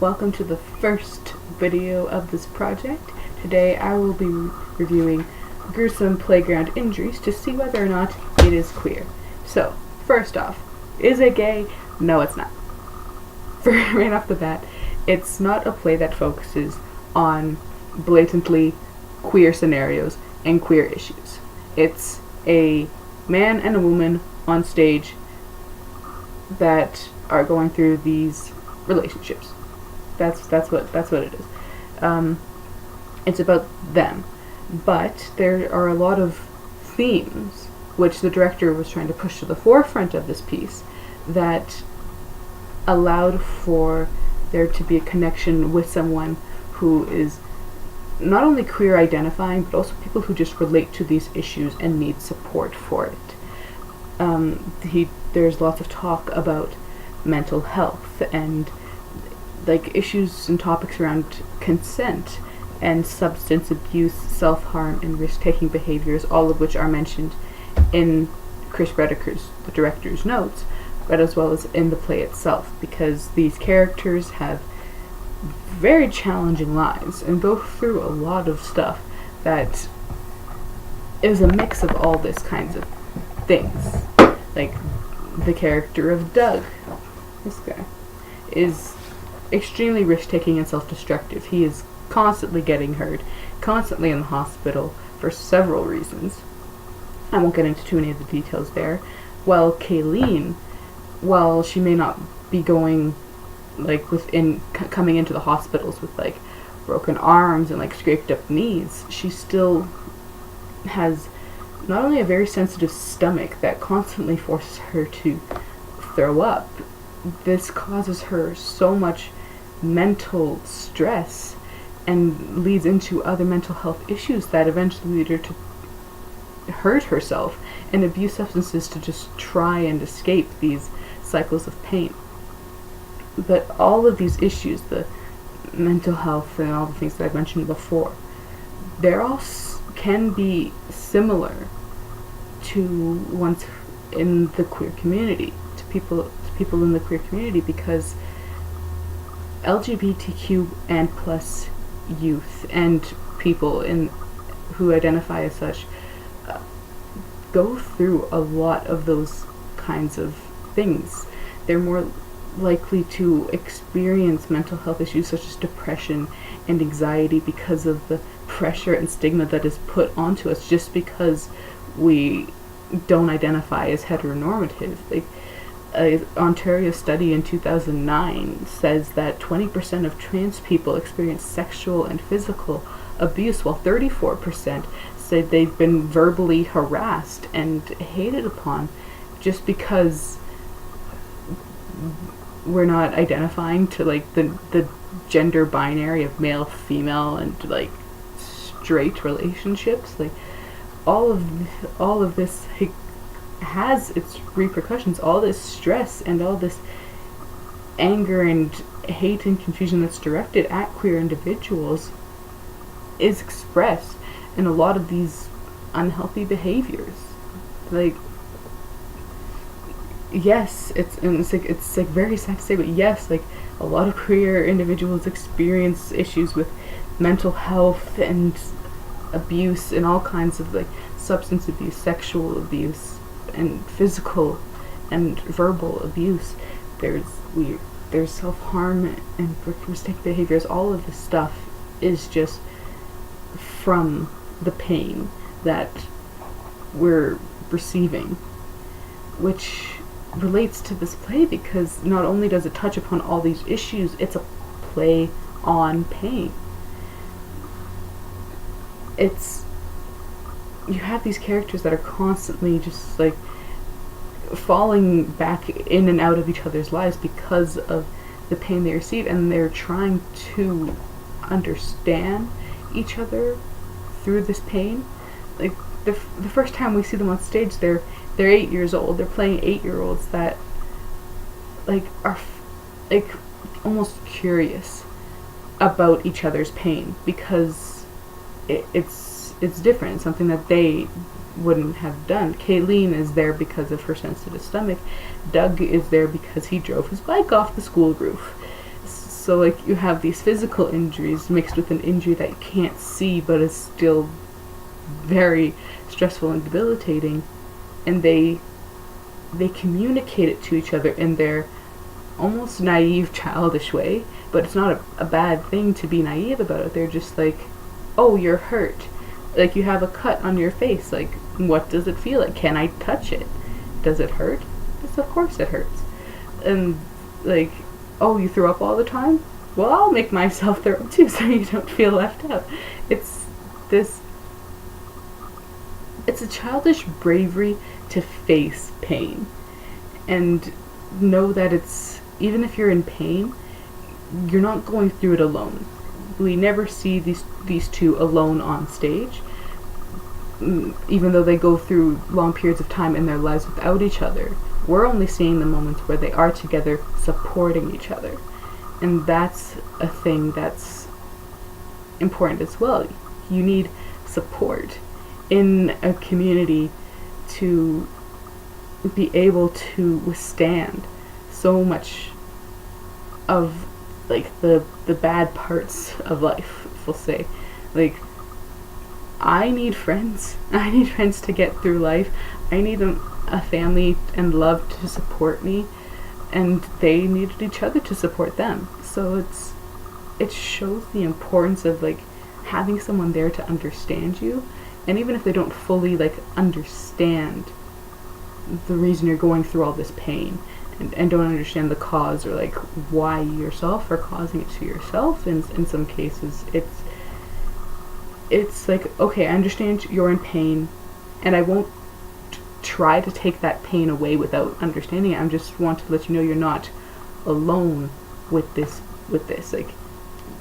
welcome to the first video of this project. Today I will be reviewing Gruesome Playground Injuries to see whether or not it is queer. So, first off, is it gay? No, it's not. Right off the bat, it's not a play that focuses on blatantly queer scenarios and queer issues. It's a man and a woman on stage that are going through these relationships. That's what it is. It's about them, but there are a lot of themes which the director was trying to push to the forefront of this piece that allowed for there to be a connection with someone who is not only queer identifying, but also people who just relate to these issues and need support for it. There's lots of talk about mental health and like issues and topics around consent and substance abuse, self-harm, and risk-taking behaviors, all of which are mentioned in Chris Bredeker's, the director's notes, but as well as in the play itself, because these characters have very challenging lives and go through a lot of stuff that is a mix of all this kinds of things. Like the character of Doug, this guy, is extremely risk-taking and self-destructive. He is constantly getting hurt, constantly in the hospital for several reasons. I won't get into too many of the details there. While Kayleen, while she may not be going like coming into the hospitals with like broken arms and like scraped up knees, she still has not only a very sensitive stomach that constantly forces her to throw up. This causes her so much mental stress and leads into other mental health issues that eventually lead her to hurt herself and abuse substances to just try and escape these cycles of pain. But all of these issues, the mental health and all the things that I've mentioned before, they're all can be similar to ones in the queer community, to people in the queer community, because LGBTQ and plus youth and people who identify as such go through a lot of those kinds of things. They're more likely to experience mental health issues such as depression and anxiety because of the pressure and stigma that is put onto us just because we don't identify as heteronormative. Like, an Ontario study in 2009 says that 20% of trans people experience sexual and physical abuse, while 34% say they've been verbally harassed and hated upon just because we're not identifying to like the gender binary of male, female, and like straight relationships. Like all of this has its repercussions. All this stress and all this anger and hate and confusion that's directed at queer individuals is expressed in a lot of these unhealthy behaviors. Like, yes, it's very sad to say, but yes, like a lot of queer individuals experience issues with mental health and abuse and all kinds of like substance abuse, sexual abuse, and physical and verbal abuse. There's self-harm and risk-taking behaviors. All of this stuff is just from the pain that we're receiving, which relates to this play because not only does it touch upon all these issues, it's a play on pain. You have these characters that are constantly just like falling back in and out of each other's lives because of the pain they receive, and they're trying to understand each other through this pain. Like the first time we see them on stage, they're 8 years old. They're playing 8-year-olds that like are like almost curious about each other's pain because it's different. It's something that they wouldn't have done. Kayleen is there because of her sensitive stomach. Doug is there because he drove his bike off the school roof. So like you have these physical injuries mixed with an injury that you can't see but is still very stressful and debilitating, and they communicate it to each other in their almost naive, childish way, but it's not a bad thing to be naive about it. They're just like, oh, you're hurt. Like, you have a cut on your face. Like, what does it feel like? Can I touch it? Does it hurt? Yes, of course it hurts. And, like, oh, you throw up all the time? Well, I'll make myself throw up too so you don't feel left out. It's a childish bravery to face pain and know that it's, even if you're in pain, you're not going through it alone. We never see these two alone on stage, even though they go through long periods of time in their lives without each other. We're only seeing the moments where they are together, supporting each other. And that's a thing that's important as well. You need support in a community to be able to withstand so much of like the bad parts of life, we'll say. Like, I need friends. I need friends to get through life. I need a family and love to support me, and they needed each other to support them. So it shows the importance of like having someone there to understand you, and even if they don't fully like understand the reason you're going through all this pain, and don't understand the cause or like why you yourself are causing it to yourself, in some cases it's like, okay, I understand you're in pain, and I won't try to take that pain away without understanding it. I just want to let you know you're not alone with this. Like,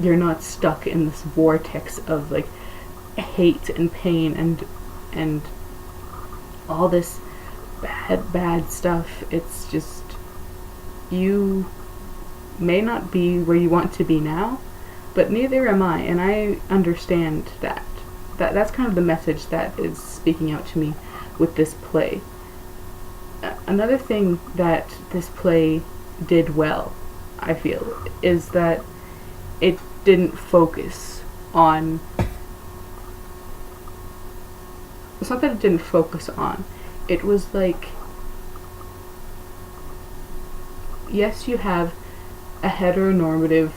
you're not stuck in this vortex of like hate and pain and all this bad stuff. It's just, you may not be where you want to be now, but neither am I, and I understand that. That's kind of the message that is speaking out to me with this play. Another thing that this play did well, I feel, is that it didn't focus on... It's not that it didn't focus on. It was like, yes, you have a heteronormative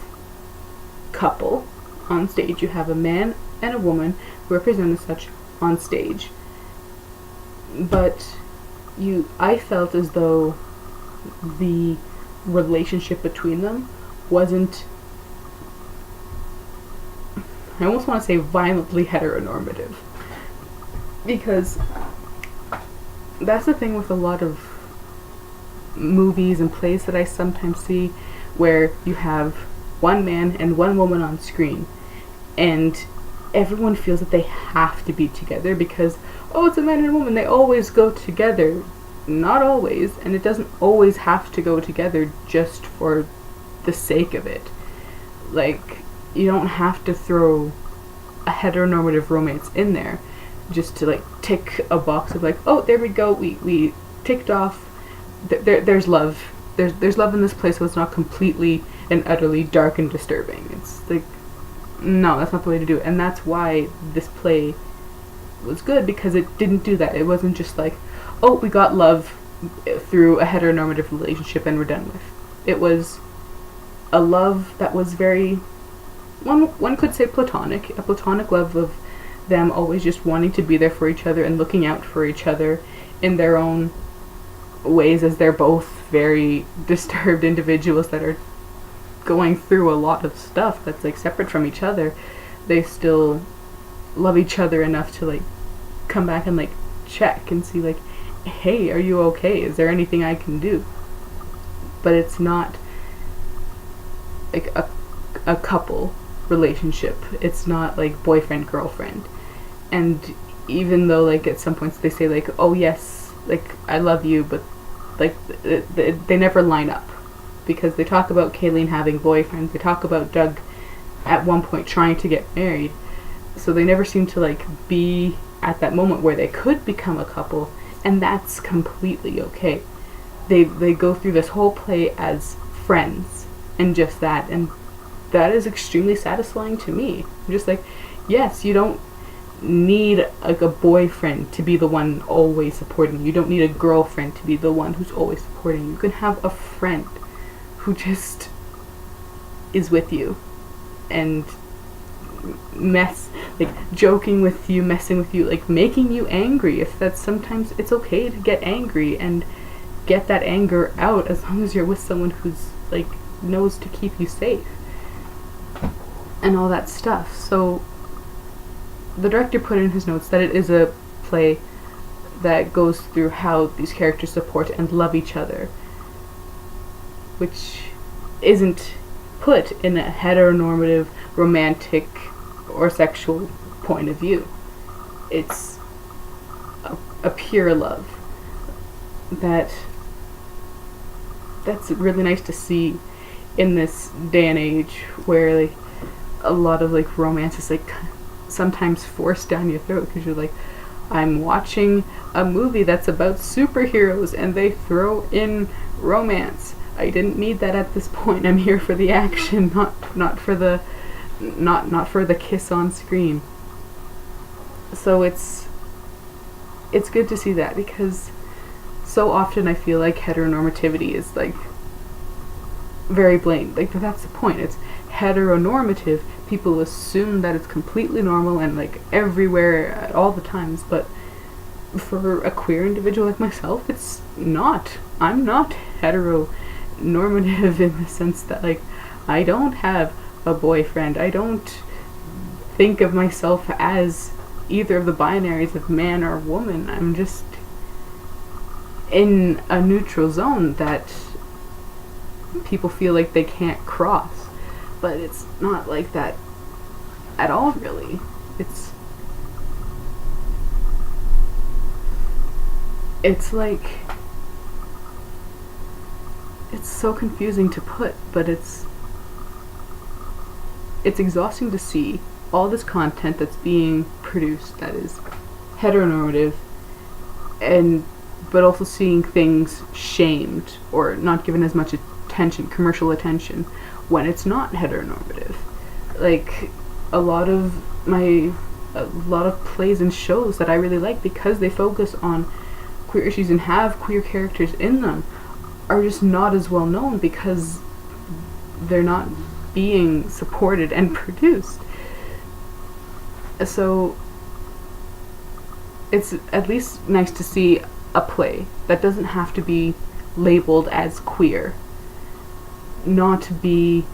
couple on stage. You have a man and a woman who represent as such on stage. But I felt as though the relationship between them wasn't, I almost want to say violently heteronormative. Because that's the thing with a lot of movies and plays that I sometimes see, where you have one man and one woman on screen, and everyone feels that they have to be together because, oh, it's a man and a woman, they always go together. Not always, and it doesn't always have to go together just for the sake of it. Like, you don't have to throw a heteronormative romance in there just to like tick a box of like, oh, there we go, we ticked off, there's love. There's love in this place, so it's not completely and utterly dark and disturbing. It's like, no, that's not the way to do it. And that's why this play was good, because it didn't do that. It wasn't just like, oh, we got love through a heteronormative relationship and we're done with. It was a love that was very, one could say platonic, a platonic love of them always just wanting to be there for each other and looking out for each other in their own ways, as they're both very disturbed individuals that are going through a lot of stuff that's like separate from each other. They still love each other enough to like come back and like check and see like, hey, are you okay? Is there anything I can do? But it's not like a couple relationship. It's not like boyfriend girlfriend. And even though like at some points they say like, oh yes, like I love you, but like they never line up, because they talk about Kayleen having boyfriends, they talk about Doug at one point trying to get married, so they never seem to like be at that moment where they could become a couple, and that's completely okay. They go through this whole play as friends and just that, and that is extremely satisfying to me. I'm just like, yes, you don't need like a boyfriend to be the one always supporting you. You don't need a girlfriend to be the one who's always supporting you. You can have a friend who just is with you and joking with you, messing with you, like making you angry. If that's, sometimes it's okay to get angry and get that anger out, as long as you're with someone who's like knows to keep you safe and all that stuff. So the director put in his notes that it is a play that goes through how these characters support and love each other, which isn't put in a heteronormative, romantic, or sexual point of view. It's a pure love that's really nice to see in this day and age, where like a lot of like romance is like sometimes forced down your throat, because you're like, I'm watching a movie that's about superheroes and they throw in romance. I didn't need that at this point. I'm here for the action, not for the kiss on screen. So it's good to see that, because so often I feel like heteronormativity is like very blatant. Like, that's the point. It's heteronormative. People assume that it's completely normal and like everywhere at all the times, but for a queer individual like myself, it's not. I'm not heteronormative in the sense that like I don't have a boyfriend. I don't think of myself as either of the binaries of man or woman. I'm just in a neutral zone that people feel like they can't cross. But it's not like that at all, really. It's like, it's so confusing to put, but it's exhausting to see all this content that's being produced that is heteronormative, but also seeing things shamed or not given as much attention, commercial attention, when it's not heteronormative. Like a lot of plays and shows that I really like, because they focus on queer issues and have queer characters in them, are just not as well known because they're not being supported and produced. So it's at least nice to see a play that doesn't have to be labeled as queer, not to be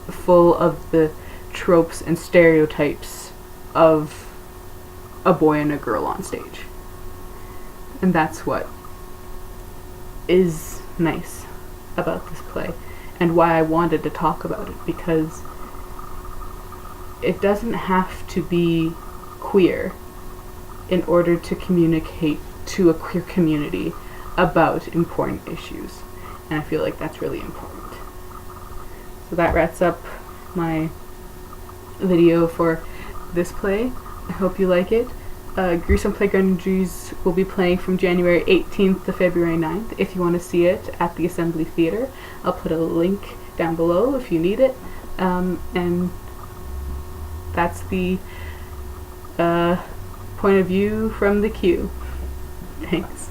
full of the tropes and stereotypes of a boy and a girl on stage. And that's what is nice about this play, and why I wanted to talk about it, because it doesn't have to be queer in order to communicate to a queer community about important issues, and I feel like that's really important. So that wraps up my video for this play. I hope you like it. Gruesome Playground Injuries will be playing from January 18th to February 9th. If you want to see it at the Assembly Theatre, I'll put a link down below if you need it. And that's the point of view from the Q. Thanks.